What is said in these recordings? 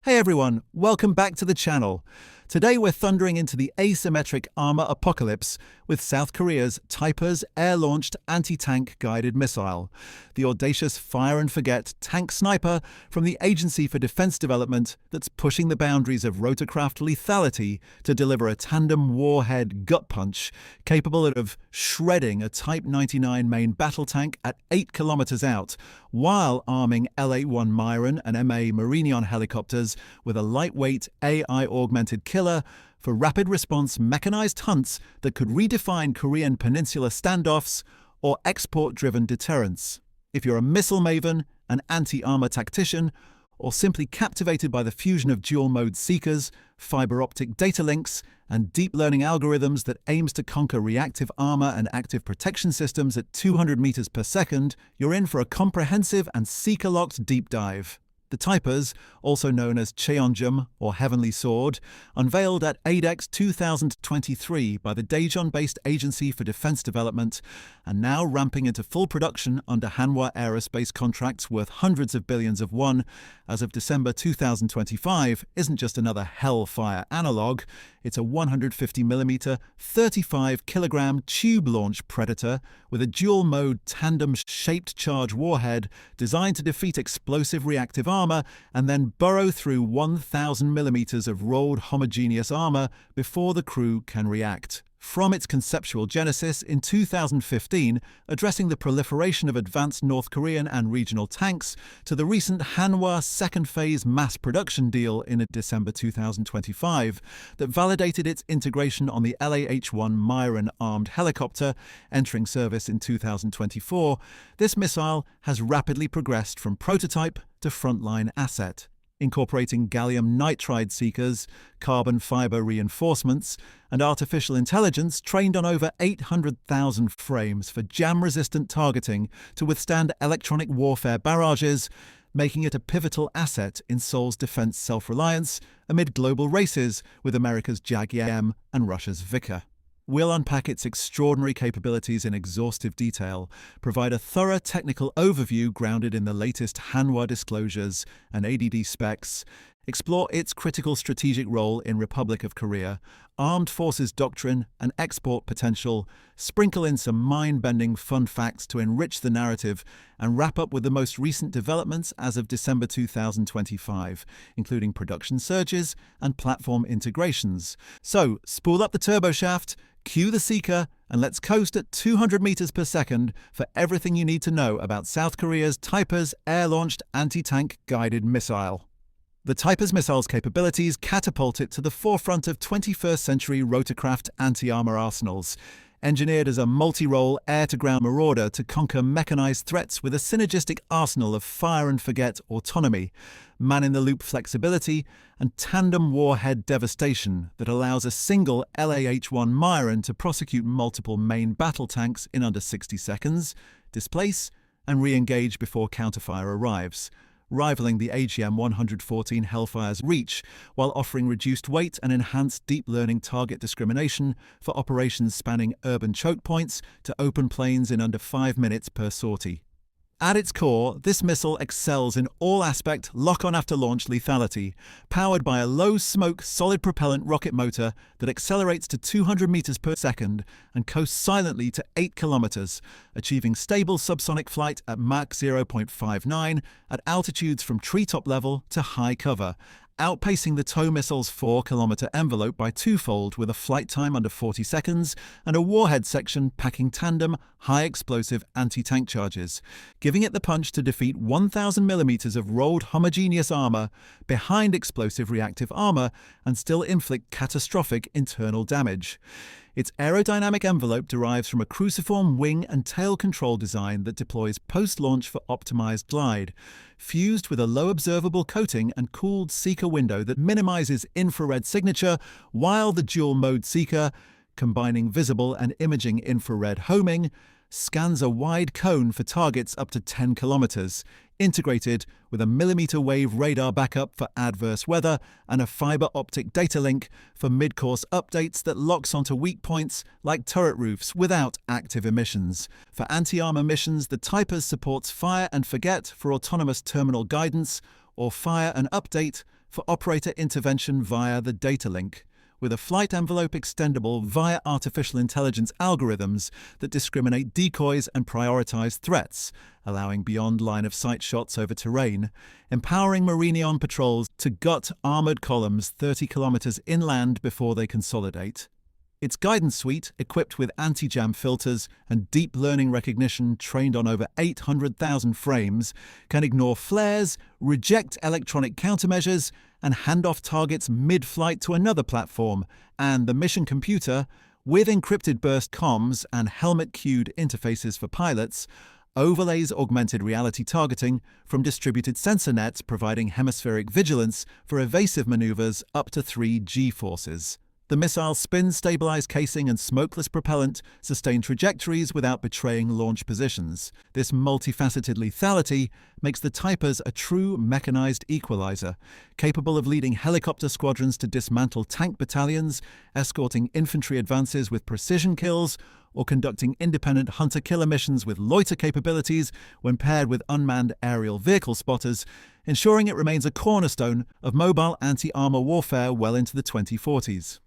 Hey everyone, welcome back to the channel. Today we're thundering into the asymmetric armor apocalypse with South Korea's TAIPERS air-launched anti-tank guided missile, the audacious fire-and-forget tank sniper from the Agency for Defense Development that's pushing the boundaries of rotorcraft lethality to deliver a tandem-warhead gut punch capable of shredding a Type 99 main battle tank at 8 kilometers out, while arming LAH-1 Miron and Marineon helicopters with a lightweight AI-augmented killer for rapid response mechanized hunts that could redefine Korean peninsula standoffs or export-driven deterrence. If you're a missile maven, an anti-armor tactician, or simply captivated by the fusion of dual-mode seekers, fiber-optic data links, and deep learning algorithms that aims to conquer reactive armor and active protection systems at 200 meters per second, you're in for a comprehensive and seeker-locked deep dive. The TAIPERS, also known as Cheonjum or Heavenly Sword, unveiled at ADEX 2023 by the Daejeon-based Agency for Defense Development, and now ramping into full production under Hanwha Aerospace contracts worth hundreds of billions of won as of December 2025, isn't just another Hellfire analog. It's a 150mm, 35kg tube-launch Predator with a dual-mode tandem-shaped charge warhead designed to defeat explosive reactive armor and then burrow through 1,000mm of rolled homogeneous armor before the crew can react. From its conceptual genesis in 2015, addressing the proliferation of advanced North Korean and regional tanks, to the recent Hanwha second phase mass production deal in December 2025 that validated its integration on the LAH-1 Miron armed helicopter, entering service in 2024, this missile has rapidly progressed from prototype to frontline asset, incorporating gallium nitride seekers, carbon fiber reinforcements, and artificial intelligence trained on over 800,000 frames for jam-resistant targeting to withstand electronic warfare barrages, making it a pivotal asset in Seoul's defense self-reliance amid global races with America's Jag-M and Russia's Vika. We'll unpack its extraordinary capabilities in exhaustive detail, provide a thorough technical overview grounded in the latest Hanwha disclosures and ADD specs, explore its critical strategic role in Republic of Korea, armed forces doctrine and export potential, sprinkle in some mind-bending fun facts to enrich the narrative, and wrap up with the most recent developments as of December 2025, including production surges and platform integrations. So, spool up the turboshaft, cue the seeker, and let's coast at 200 meters per second for everything you need to know about South Korea's TAIPERS air-launched anti-tank guided missile. The TAIPERS missile's capabilities catapult it to the forefront of 21st century rotorcraft anti-armor arsenals, engineered as a multi-role air-to-ground marauder to conquer mechanized threats with a synergistic arsenal of fire-and-forget autonomy, man-in-the-loop flexibility, and tandem-warhead devastation that allows a single LAH-1 Miron to prosecute multiple main battle tanks in under 60 seconds, displace, and re-engage before counterfire arrives, rivaling the AGM-114 Hellfire's reach, while offering reduced weight and enhanced deep learning target discrimination for operations spanning urban choke points to open plains in under 5 minutes per sortie. At its core, this missile excels in all-aspect lock-on after launch lethality, powered by a low-smoke solid propellant rocket motor that accelerates to 200 meters per second and coasts silently to 8 kilometers, achieving stable subsonic flight at Mach 0.59 at altitudes from treetop level to high cover, outpacing the TOW missile's 4-kilometer envelope by twofold with a flight time under 40 seconds and a warhead section packing tandem, high-explosive anti-tank charges, giving it the punch to defeat 1,000mm of rolled homogeneous armor behind explosive reactive armor and still inflict catastrophic internal damage. Its aerodynamic envelope derives from a cruciform wing and tail control design that deploys post-launch for optimized glide, fused with a low observable coating and cooled seeker window that minimizes infrared signature, while the dual-mode seeker, combining visible and imaging infrared homing, scans a wide cone for targets up to 10 kilometers, integrated with a millimeter wave radar backup for adverse weather and a fiber optic data link for mid-course updates that locks onto weak points like turret roofs without active emissions. For anti-armor missions, the TAIPERS supports fire and forget for autonomous terminal guidance or fire and update for operator intervention via the data link, with a flight envelope extendable via artificial intelligence algorithms that discriminate decoys and prioritize threats, allowing beyond line-of-sight shots over terrain, empowering Marineon patrols to gut armored columns 30 kilometers inland before they consolidate. Its guidance suite, equipped with anti-jam filters and deep learning recognition trained on over 800,000 frames, can ignore flares, reject electronic countermeasures, and hand off targets mid-flight to another platform, and the mission computer, with encrypted burst comms and helmet-cued interfaces for pilots, overlays augmented reality targeting from distributed sensor nets, providing hemispheric vigilance for evasive maneuvers up to 3 G-forces. The missile's spin-stabilized casing and smokeless propellant sustain trajectories without betraying launch positions. This multifaceted lethality makes the TAIPERS a true mechanized equalizer, capable of leading helicopter squadrons to dismantle tank battalions, escorting infantry advances with precision kills, or conducting independent hunter-killer missions with loiter capabilities when paired with unmanned aerial vehicle spotters, ensuring it remains a cornerstone of mobile anti-armor warfare well into the 2040s.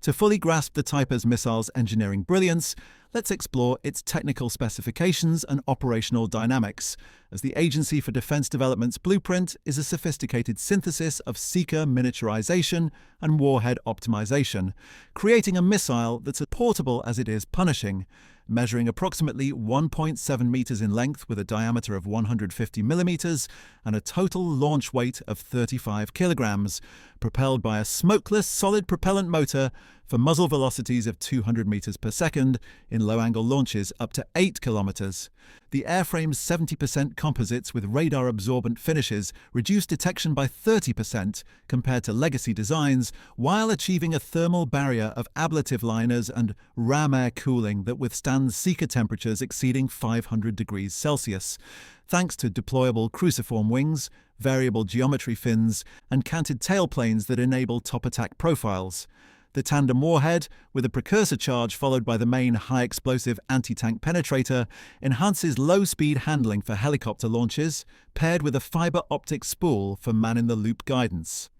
To fully grasp the TAIPERS missile's engineering brilliance, let's explore its technical specifications and operational dynamics, as the Agency for Defense Development's blueprint is a sophisticated synthesis of seeker miniaturization and warhead optimization, creating a missile that's as portable as it is punishing, measuring approximately 1.7 meters in length with a diameter of 150 millimeters and a total launch weight of 35 kilograms, propelled by a smokeless solid propellant motor for muzzle velocities of 200 meters per second in low-angle launches up to 8 kilometers. The airframe's 70% composites with radar-absorbent finishes reduce detection by 30% compared to legacy designs, while achieving a thermal barrier of ablative liners and ram air cooling that withstands seeker temperatures exceeding 500 degrees Celsius, thanks to deployable cruciform wings, variable geometry fins, and canted tailplanes that enable top attack profiles. The tandem warhead, with a precursor charge followed by the main high-explosive anti-tank penetrator, enhances low-speed handling for helicopter launches, paired with a fiber optic spool for man-in-the-loop guidance.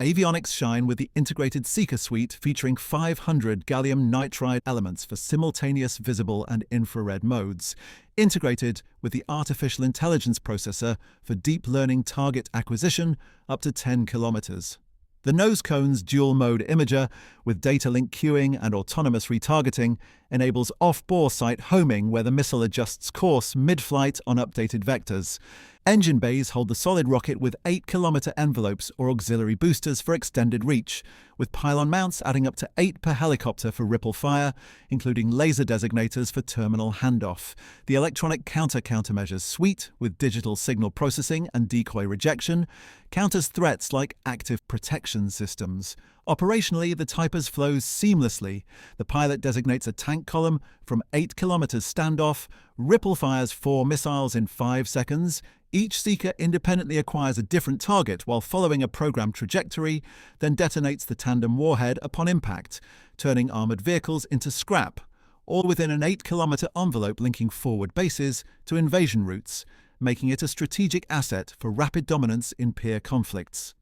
Avionics shine with the integrated seeker suite featuring 500 gallium nitride elements for simultaneous visible and infrared modes, integrated with the artificial intelligence processor for deep learning target acquisition up to 10 kilometers. The nose cone's dual-mode imager, with data link queuing and autonomous retargeting, enables off-bore sight homing where the missile adjusts course mid-flight on updated vectors. Engine bays hold the solid rocket with 8-kilometer envelopes or auxiliary boosters for extended reach, with pylon mounts adding up to 8 per helicopter for ripple fire, including laser designators for terminal handoff. The electronic countermeasures suite, with digital signal processing and decoy rejection, counters threats like active protection systems. Operationally, the TAIPERS flows seamlessly. The pilot designates a tank column from 8 kilometers standoff, ripple fires 4 missiles in 5 seconds. Each seeker independently acquires a different target while following a programmed trajectory, then detonates the tandem warhead upon impact, turning armored vehicles into scrap, all within an 8-kilometer envelope linking forward bases to invasion routes, making it a strategic asset for rapid dominance in peer conflicts.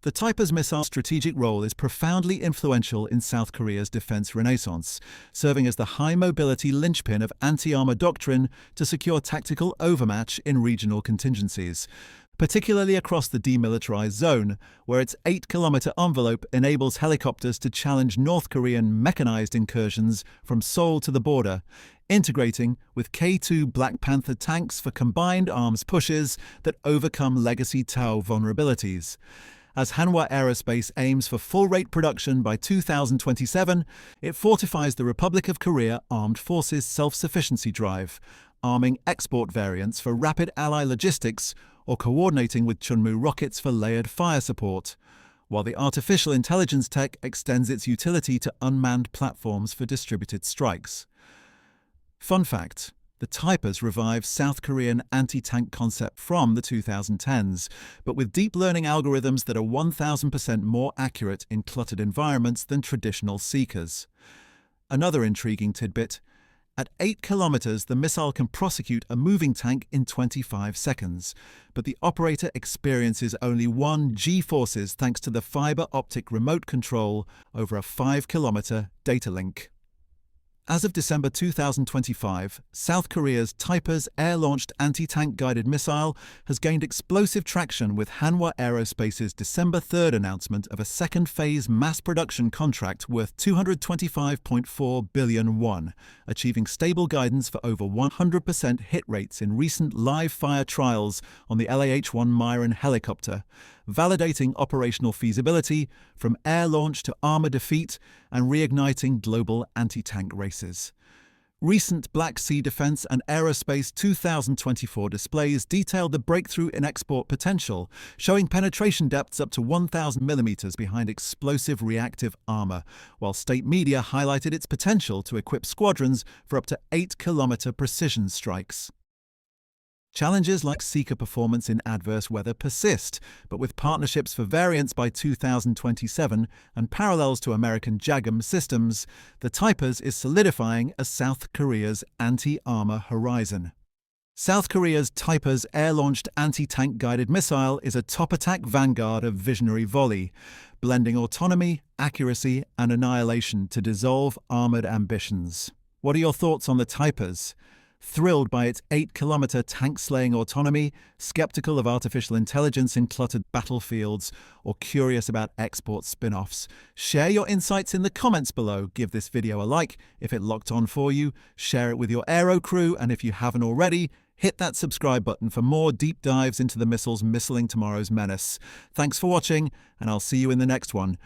The TAIPERS missile's strategic role is profoundly influential in South Korea's defense renaissance, serving as the high-mobility linchpin of anti-armor doctrine to secure tactical overmatch in regional contingencies, particularly across the demilitarized zone, where its 8-kilometer envelope enables helicopters to challenge North Korean mechanized incursions from Seoul to the border, integrating with K-2 Black Panther tanks for combined arms pushes that overcome legacy TOW vulnerabilities. As Hanwha Aerospace aims for full-rate production by 2027, it fortifies the Republic of Korea Armed Forces self-sufficiency drive, arming export variants for rapid ally logistics or coordinating with Chunmoo rockets for layered fire support, while the artificial intelligence tech extends its utility to unmanned platforms for distributed strikes. Fun fact: the TAIPERS revive South Korean anti-tank concept from the 2010s, but with deep learning algorithms that are 1,000% more accurate in cluttered environments than traditional seekers. Another intriguing tidbit: At 8 kilometers, the missile can prosecute a moving tank in 25 seconds, but the operator experiences only 1 G-forces thanks to the fiber optic remote control over a 5-kilometer data link. As of December 2025, South Korea's TAIPERS air-launched anti-tank guided missile has gained explosive traction with Hanwha Aerospace's December 3rd announcement of a second-phase mass production contract worth 225.4 billion won, achieving stable guidance for over 100% hit rates in recent live-fire trials on the LAH-1 Miron helicopter, validating operational feasibility from air launch to armor defeat and reigniting global anti-tank races. Recent Black Sea Defense and Aerospace 2024 displays detailed the breakthrough in export potential, showing penetration depths up to 1,000 millimeters behind explosive reactive armor, while state media highlighted its potential to equip squadrons for up to 8-kilometer precision strikes. Challenges like seeker performance in adverse weather persist, but with partnerships for variants by 2027 and parallels to American JAGM systems, the TAIPERS is solidifying as South Korea's anti-armor horizon. South Korea's TAIPERS air-launched anti-tank guided missile is a top-attack vanguard of visionary volley, blending autonomy, accuracy, and annihilation to dissolve armored ambitions. What are your thoughts on the TAIPERS? Thrilled by its 8-kilometer tank-slaying autonomy, skeptical of artificial intelligence in cluttered battlefields, or curious about export spin-offs? Share your insights in the comments below. Give this video a like if it locked on for you, share it with your aero crew, and if you haven't already, hit that subscribe button for more deep dives into the missiles missiling tomorrow's menace. Thanks for watching, and I'll see you in the next one.